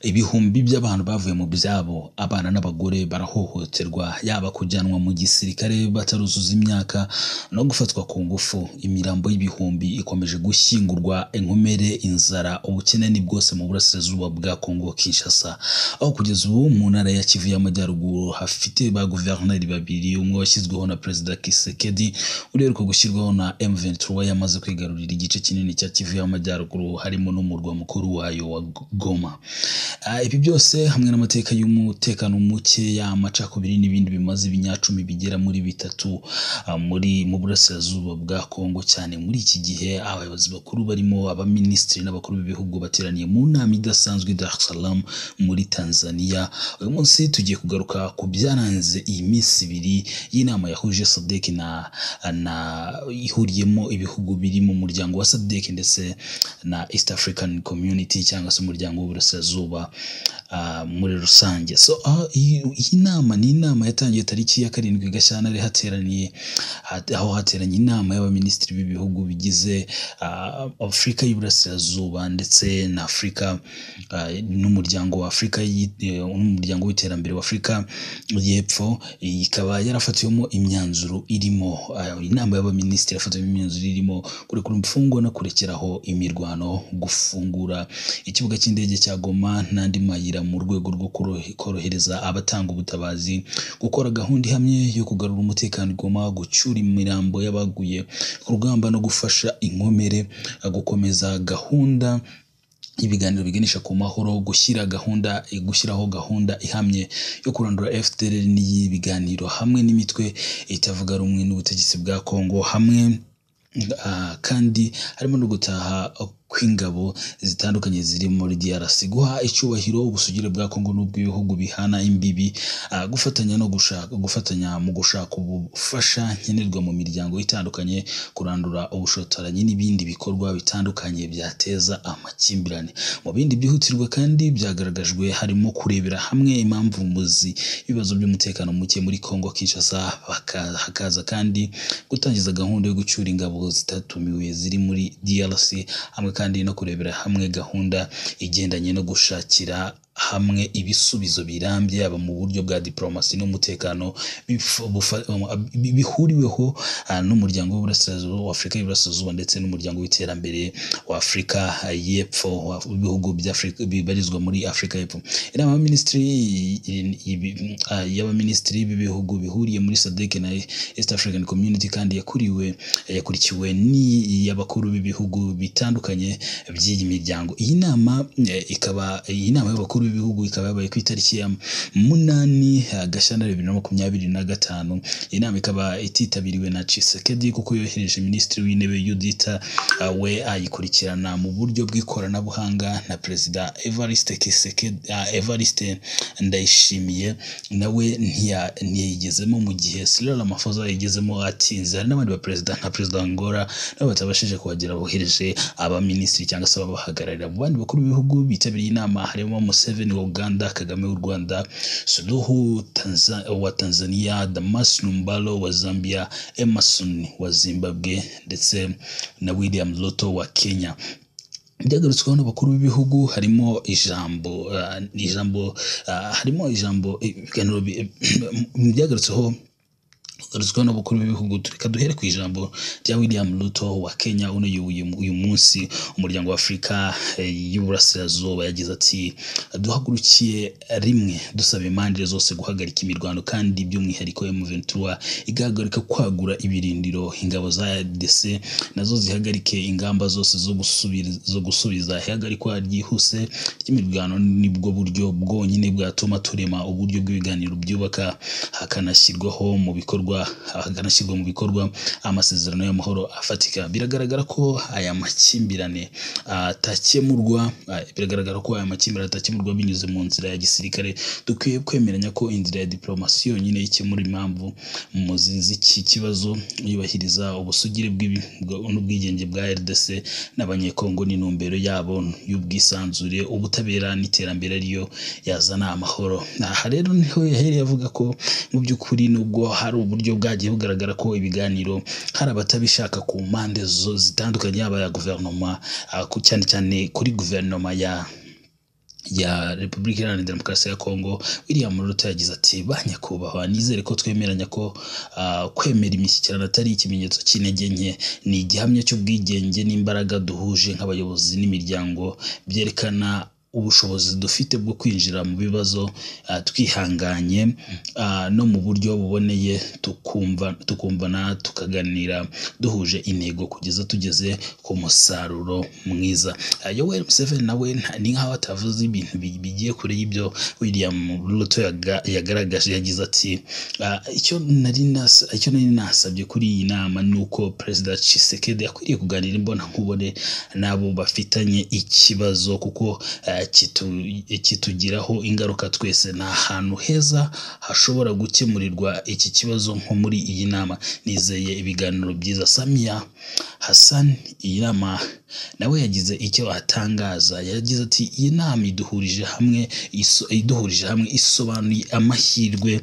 ibihumbi by'abantu bavuye mu byabo, abana n'abagore barahohoterwa, yaba kujyanwa mu gisirikare bataruzuza imyaka no gufatwa ku ngufu. Imirambo y'ibihumbi ikomeje gushyingurwa, inkomere, inzara, ubukene ni bwose mu burasirazuba bwa Kongo Kinshasa, aho kugeza ubu mu ntara ya Kivu y'Amajyaruguru hafite ba guverineri babiri, umwe washyizweho na Perezida Tshisekedi uheruka gushyirwaho na M23 yamaze kwigarurira igice kinini cya Kivu y'Amajyaruguru harimo n'umurwa mukuru wayo wa Goma. Ibi byose hamwe n'amateka y'umutekano muke, amacakubiri n'ibindi bimaze ibinyacumi bigera muri bitatu mu burasirazuba bwa Kongo, cyane muri iki gihe abayobozi bakuru barimo abaminisitiri n'abakuru b'ibihugu bateraniye mu nama idasanzwe Dar es Salaam muri Tanzania. Uyu munsi tugiye kugaruka ku byaranze iyi minsi ibiri y'inama yahuje SADC na ihuriyemo ibihugu biri mu muryango wa SADC ndetse na East African Community cyangwa se umuryango w'uburasirazuba muri rusange. Iyi nama ni inama yatangiye tariki ya 7 Gashyantare aho hateranye inama y'abaminisitiri b'ibihugu bigize Afurika y'Iburasirazuba ndetse na Afurika n'umuryango wa Afurika n'umuryango w'iterambere wa Afurika y'Epfo. Ikaba yarafatiwemo imyanzuro irimo inama y'abaminisitiri yafatiwemo imyanzuro irimo kurekura imfungwa no kurekeraho imirwano, gufungura ikibuga cy'indege cya Goma n'andi mayira mu rwego rwo korohereza abatanga ubutabazi, gukora gahunda ihamye yo kugarura umutekano Goma, gucyura imirambo y'abaguye ku rugamba no gufasha inkomere, gukomeza gahunda ibiganiro biganisha ku mahoro, gushyiraho gahunda ihamye yo kurandura FDLR n'ibiganiro hamwe n'imitwe itavuga rumwe n'ubutegetsi bwa Kongo, hamwe kandi harimo no gutaha kw'ingabo zitandukanye ziri muri DRC, guha icyubahiro ubusugire bwa Kongo n'ubw'ibihugu bihana imbibi, gufatanya mu gushaka ubufasha nkenerwa mu miryango itandukanye, kurandura ubushotoranyi n'ibindi bikorwa bitandukanye byateza amakimbirane. Mu bindi byihutirwa kandi byagaragajwe harimo kurebera hamwe impamvu ibibazo by'umutekano muke muri Kongo Kinshasa, hakaza kandi gutangiza gahunda yo gucyura ingabo zitatumiwe ziri muri DRC, hamwe kandi no kurebera hamwe gahunda igendanye no gushakira hamwe ibisubizo birambye yaba mu buryo bwa diplomasi n'umutekano bihuriweho n'umuryango w'uburasirazuba wa Afurika y'Iburasirazuba ndetse n'umuryango w'iterambere wa Afurika y'Epfo, ibihugu by'Afurika bibarizwa muri Afurika y'Epfo. Inama y'abaminisitiri b'ibihugu bihuriye muri SADC na East African Community kandi yakurikiwe n'iy'abakuru b'ibihugu bitandukanye by'iyi miryango. Iyi nama y'abakuru b'ibihugu ikaba yabaye ku itariki ya 8 Gashyantare 2025. Inama ikaba ititabiriwe na Tshisekedi kuko yohereje minisitiri w'intebe Yudita we ayikurikirana mu buryo bw'ikoranabuhanga na Perezida Evariste Ndayishimiye nawe ntiyayigezemo, mu gihe Cyril Ramaphosa yigezemo atinze. Hari n'abandi baperezida nka Perezida Angola nabo batabashije kuhagera bohereje abaminisitiri cyangwa se ababahagararira. Mu bandi bakuru b'ibihugu bitabiriye inama harimo Museveni wa Uganda, Kagame w'u Rwanda, Suluhu wa Tanzania, Damas Numbalo wa Zambia, Emerson wa Zimbabwe ndetse na William Ruto wa Kenya. Byagarutsweho n'abakuru b'ibihugu harimo ijambo byagarutsweho n'abakuru b'ibihugu. Tureka duhere ku ijambo rya William Ruto wa Kenya uyu munsi umuryango wa Afurika y'Uburasirazuba. Yagize ati, duhagurukiye rimwe dusaba impande zose guhagarika imirwano kandi by'umwihariko M23 igahagarika kwagura ibirindiro, ingabo za ADC nazo zihagarike ingamba zose zo gusubiza ihagarikwa ryihuse ry'imirwano. Nibwo buryo bwonyine bwatuma turema uburyo bw'ibiganiro byubaka hakanashyirwa mu bikorwa amasezerano y'amahoro afatika. Biragaragara ko aya makimbirane atakemurwa binyuze mu nzira ya gisirikare. Dukwiye kwemeranya ko inzira ya diplomasi yonyine ikemura impamvu muzizi iki kibazo, yubahiriza ubusugire n'ubwigenge bwa RDC n'abanyekongo n'intumbero yabo y'ubwisanzure, ubutabera n'iterambere ariyo yazana amahoro. Aha rero niho yahereye avuga ko mu by'ukuri nubwo hari uburyo bwagiye bugaragara ko ibiganiro hari abatabishaka ku mpande zitandukanye, yaba ya guverinoma cyane cyane kuri guverinoma ya Repubulika Iharanira Demokarasi ya Kongo, William Ruto yagize ati banyakubahwa, nizere ko twemeranya ko kwemera imishyikirano atari ikimenyetso cy'intege nke, ni igihamya cy'ubwigenge n'imbaraga duhuje nk'abayobozi n'imiryango, byerekana ubushobozi dufite bwo kwinjira mu bibazo twihanganye no mu buryo buboneye, tukumvana tukaganira duhuje intego kugeza tugeze ku musaruro mwiza. Yoweri Museveni nawe ni nkaho atavuze ibintu bigiye kure y'ibyo William Ruto yagaragaje. Yagize ati icyo nari nasabye kuri iyi nama ni uko Perezida Tshisekedi akwiriye kuganira imbonankubone n'abo bafitanye ikibazo, kuko kitugiraho ingaruka twese. Nta hantu heza hashobora gukemurirwa iki kibazo nko muri iyi nama. Nizeye ibiganiro byiza. Samia Hassan iyi nama nawe yagize icyo atangaza. Yagize ati iyi nama iduhurije hamwe isobanuye amahirwe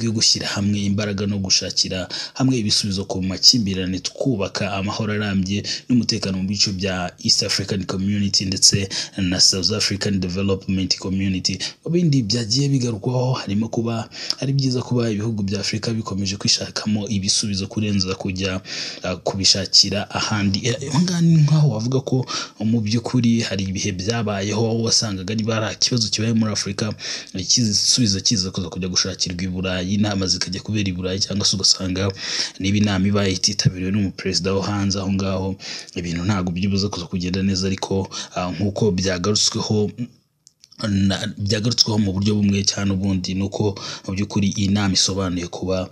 yo gushyira hamwe imbaraga no gushakira hamwe ibisubizo ku makimbirane, twubaka amahoro arambye n'umutekano mu bice bya East African Community ndetse na South African Development Community. Ibindi byagiye bigarukwaho harimo kuba ari byiza kuba ibihugu bya Afrika bikomeje kwishakamo ibisubizo kurenza kujya kubishakira ahandi. Ni nkaho wavuga ko mu by'ukuri hari ibihe byabayeho wasangaga niba hari ikibazo kibaye muri Afrika, igisubizo kiza kujya gushakirwa i Burayi, inama zikajya kubera i Burayi, cyangwa se ugasanga niba inama ibaye ititabiriwe n'umuperezida wo hanze, aho ngaho ibintu ntabwo byibuze kuza kugenda neza. Ariko nk'uko byagarutsweho mu buryo bumwe cyane ubundi, nuko mu by'ukuri iyi nama isobanuye kuba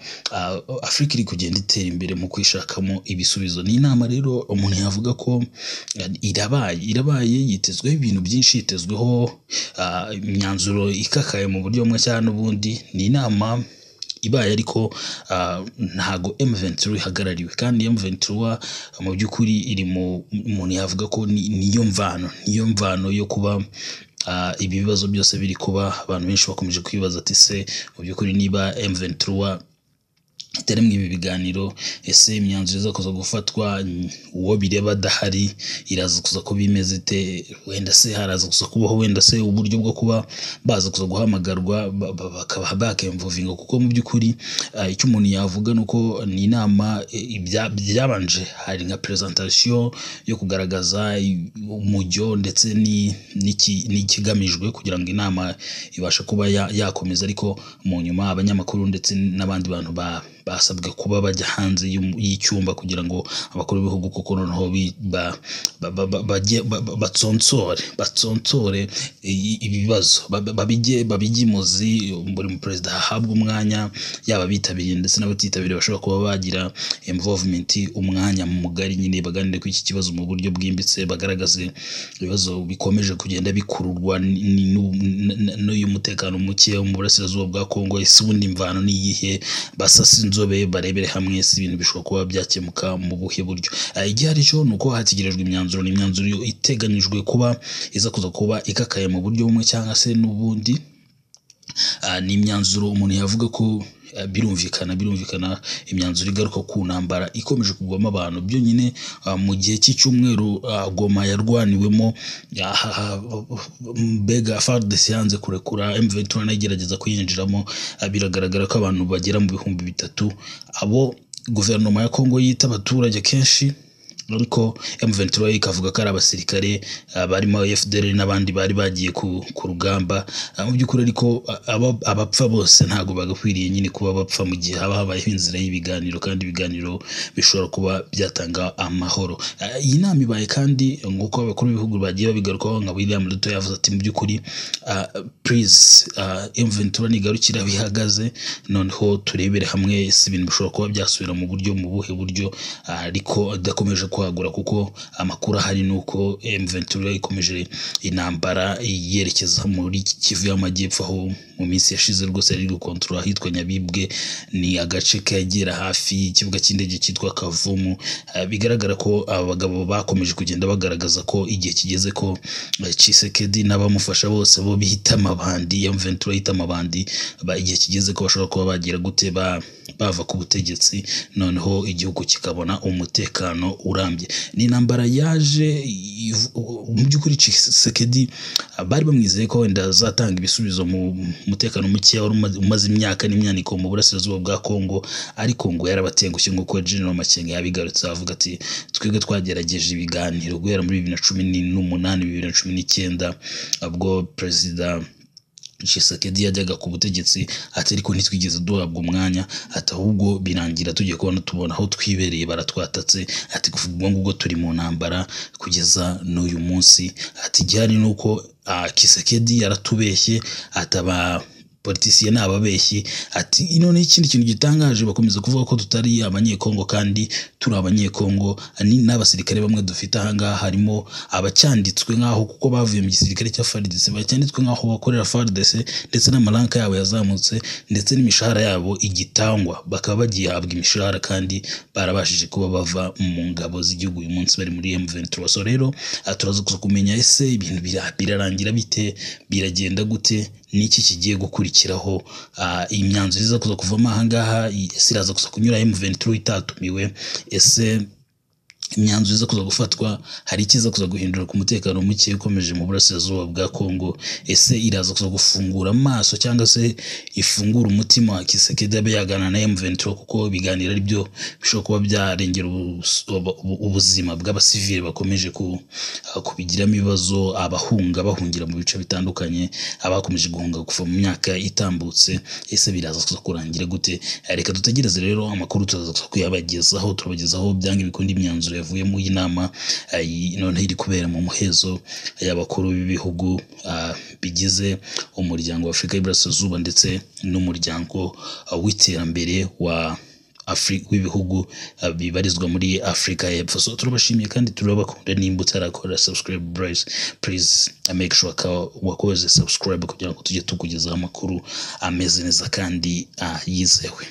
Afrika iri kugenda itera imbere mu kwishakamo ibisubizo. Ni inama rero umuntu yavuga ko irabaye yitezweho ibintu byinshi, yitezweho imyanzuro ikakaye mu buryo bumwe cyane ubundi. Ni inama ibaye ariko ntago M23 ihagarariwe, kandi M23 mu by'ukuri iri mu umuntu yavuga ko niyo mvano yo kuba ibi bibazo byose biri kuba. Abantu benshi bakomeje kwibaza ati se mu by'ukuri niba M23 itari mu ibi biganiro, ese imyanzuro iza kuza gufatwa uwo bireba adahari iraza kuza kuba imeze ite? Wenda se haraza kuza kubaho wenda se uburyo bwo kuba baza kuza guhamagarwa bakaba bakemvuvinga, kuko mu by'ukuri icyo umuntu yavuga nuko ni inama byabanje hari nka presentation yo kugaragaza umujyo ndetse n'ikigamijwe kugira ngo inama ibashe kuba yakomeza. Ariko mu nyuma abanyamakuru ndetse n'abandi bantu basabwe kuba bajya hanze y'icyumba kugira ngo abakuru b'ibihugu kuko noneho batsonsore ibibazo, babijye imuzi, buri mu perezida ahabwa umwanya, yaba bitabiriye ndetse n'abatitabiriye bashobora kuba bagira involvement, umwanya mugari nyine baganire ku iki kibazo mu buryo bwimbitse, bagaragaze ibibazo bikomeje kugenda bikururwa n'uyu mutekano muke mu burasirazuba bwa Kongo. Ese ubundi imvano ni iyihe? Basasa inzobe barebere hamwe si ibintu bishobora kuba byakemuka mu buhe buryo. Igihe ari cyo nuko hategerejwe imyanzuro. Ni imyanzuro iteganyijwe kuba iza kuza kuba ikakaye mu buryo bumwe cyangwa se n'ubundi. Ni imyanzuro umuntu yavuga ko birumvikana imyanzuro igaruka ku ntambara ikomeje kugwamo abantu. Byonyine mu gihe cy'icyumweru Goma yarwaniwemo, mbega FARDC yanze kurekura, M23 nagerageza kuyinjiramo, biragaragara ko abantu bagera mu bihumbi 3 abo guverinoma ya Kongo yita abaturage kenshi, ariko M23 ikavuga ko ari abasirikare barimo FDL n'abandi bari bagiye ku rugamba. Mu by'ukuri ariko abapfa bose ntago bagakwiriye nyine kuba bapfa mu gihe haba habayeho inzira y'ibiganiro, kandi ibiganiro bishobora kuba byatanga amahoro. Iyi nama ibaye kandi nk'uko abakuru b'ibihugu bagiye babigarukaho, nka William Ruto yavuze ati mu by'ukuri please M23 nigarukira bihagaze, noneho turebere hamwe si ibintu bishobora kuba byasubira mu buryo mu buhe buryo, ariko adakomeje kwagura, kuko amakuru ahari nuko M23 ikomeje intambara yerekeza muri Kivu y'Amajyepfo, aho mu minsi yashize rwose ari gukontrola hitwa Nyabibwe, ni agace kagera hafi y'ikibuga cy'indege cyitwa Kavumu. Bigaragara ko abagabo bakomeje kugenda bagaragaza ko igihe kigeze ko Tshisekedi n'abamufasha bose bo bihita amabandi, M23 yita amabandi, igihe kigeze ko bashobora kuba bagira gute bava ku butegetsi, noneho igihugu kikabona umutekano urambye. urambye. Ni intambara yaje mu by'ukuri Tshisekedi bari bamwizeye ko wenda azatanga ibisubizo mu mutekano muke wari umaze imyaka n'imyaniko mu burasirazuba bwa Kongo, ariko ngo yarabatengushye nk'uko General Makenga yabigarutse avuga ati twebwe twagerageje ibiganiro guhera muri 2018 2019 ubwo Perezida Tshisekedi yajyaga ku butegetsi ati ariko ntitwigeze duhabwa umwanya, ati ahubwo birangira tugiye tubona aho twibereye baratwatatse, ati kuvuga ngo turi mu ntambara kugeza n'uyu munsi. Ati gihari nuko Tshisekedi yaratubeshye, ataba politiciye n'ababeshyi. Ati none ikindi kintu gitangaje bakomeza kuvuga ko tutari abanyekongo kandi turi abanyekongo, ni n'abasirikare bamwe dufite ahangaha harimo abacyanditswe nkaho kuko bavuye mu gisirikare cya FARDC, bacyanditswe nkaho bakorera FARDC ndetse n'amaranka yabo yazamutse ndetse n'imishahara yabo igitangwa, bakaba bagiye habwa imishahara kandi barabashije kuba bava mu ngabo z'igihugu uyu munsi bari muri M23. So rero turaza kumenya ese ibintu birarangira bite, biragenda gute, niki kigiye gukurikiraho, imyanzuro iza kuza kuvamo ahangaha ese iraza kuza kunyura M23 itatumiwe, ese imyanzuro iza kuza gufatwa hari ikiza kuza guhindura ku mutekano muke ukomeje mu burasirazuba bwa Kongo, ese iraza kuza gufungura amaso cyangwa se ifungura umutima wa Tshisekedi abe yagana na M23, kuko ibiganiro ari byo bishobora kuba byarengera ubuzima bw'abasivili bakomeje kubigiramo ibibazo, bahungira mu bice bitandukanye, abakomeje guhunga kuva mu myaka itambutse. Ese biraza kuza kurangira gute? Reka dutegereze rero amakuru turaza kuyabagezaho, turabagezaho byanga ibikundi imyanzuro yavuye mu inama none iri kubera mu muhezo y'abakuru b'ibihugu bigize umuryango wa Afurika y'Iburasirazuba ndetse n'umuryango w'iterambere wa w'ibihugu bibarizwa muri Afurika y'Epfo. So turabashimiye kandi turabakunda. Nimba utarakora subscribe please make sure ko wakoze subscribe kugira ngo tujye tukugezaho amakuru ameze neza kandi yizewe.